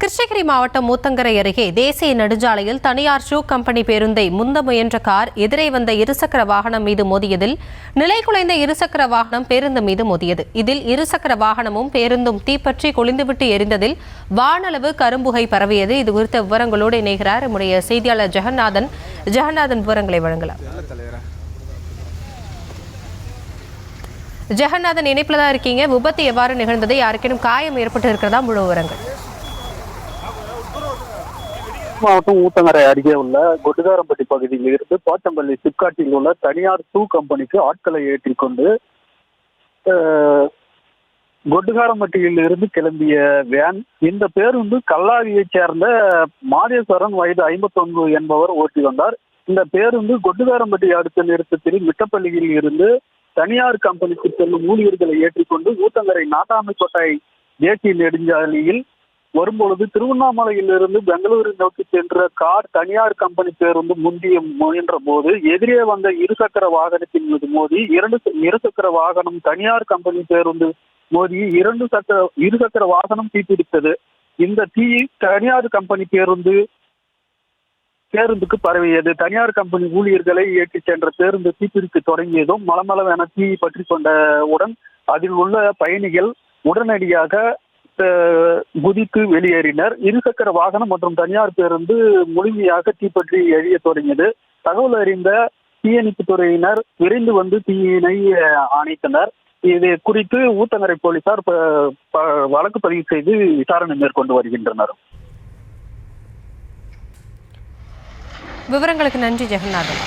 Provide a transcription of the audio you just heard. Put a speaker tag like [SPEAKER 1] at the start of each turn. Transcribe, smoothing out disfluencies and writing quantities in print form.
[SPEAKER 1] கிருஷ்ணகிரி மாவட்டம் ஊத்தங்கரை அருகே தேசிய நெடுஞ்சாலையில் தனியார் ஷூ கம்பெனி பேருந்தை முந்த முயன்ற கார் எதிரே வந்த இருசக்கர வாகனம் மீது மோதியதில் நிலைகுலைந்த இருசக்கர வாகனம் பேருந்து மீது மோதியது. இதில் இருசக்கர வாகனமும் பேருந்தும் தீப்பற்றி கொழுந்துவிட்டு எரிந்ததில் வானளவு கரும்புகை பரவியது. இது குறித்த விவரங்களோடு இணைகிறார் நம்முடைய செய்தியாளர் ஜெகநாதன். விவரங்களை வழங்கலாம். ஜெகநாதன், இணைப்புல தான் இருக்கீங்க. விபத்து எவ்வாறு நிகழ்ந்தது? யாருக்கேனும் காயம் ஏற்பட்டு இருக்கிறதா? முழு விவரங்கள்.
[SPEAKER 2] மாவட்டம் ஊத்தங்கரை அருகே உள்ள கொட்டுகாரம்பட்டி பகுதியில் இருந்து போச்சம்பள்ளி சிப்காட்டில் உள்ள தனியார் ஷூ கம்பெனிக்கு ஆட்களை ஏற்றிக்கொண்டு கொட்டுகாரம்பட்டியில் இருந்து கிளம்பிய வேன் இந்த பேருந்து கல்லாவியைச் சேர்ந்த மாதேஸ்வரன் வயது 59 என்பவர் ஓட்டி வந்தார். இந்த பேருந்து கொட்டுகாரம்பட்டி அடுத்த நிறுத்தத்தில் மிட்டப்பள்ளியில் இருந்து தனியார் கம்பெனிக்கு செல்லும் ஊழியர்களை ஏற்றிக்கொண்டு ஊத்தங்கரை நாட்டாமை கொட்டாய் தேசிய நெடுஞ்சாலையில் வரும்பொழுது திருவண்ணாமலையிலிருந்து பெங்களூரு நோக்கி சென்ற கார் தனியார் கம்பெனி பேருந்து முயன்ற போது எதிரே வந்த இருசக்கர வாகனத்தின் மீது மோதி இருசக்கர வாகனம் தனியார் கம்பெனி பேருந்து மோதி இருசக்கர வாகனம் தீப்பிடித்தது. இந்த தீ தனியார் கம்பெனி பேருந்துக்கு பரவியது. தனியார் கம்பெனி ஊழியர்களை ஏற்றிச் சென்ற பேருந்து தீப்பிடிக்க தொடங்கியதும் மலமளவென தீ பற்றி கொண்டவுடன் அதில் உள்ள பயணிகள் உடனடியாக குதித்து வெளியேறினர். இருசக்கர வாகனம் மற்றும் தனியார் பேருந்து முழுமையாக தீப்பற்றி எரிய தொடங்கியது. தகவல் அறிந்த தீயணைப்பு துறையினர் விரைந்து வந்து தீயினை அணைத்தனர். இது குறித்து ஊத்தங்கரை போலீசார் வழக்கு பதிவு செய்து விசாரணை மேற்கொண்டு வருகின்றனர்.
[SPEAKER 1] விவரங்களுக்கு நன்றி ஜெகநாதன்.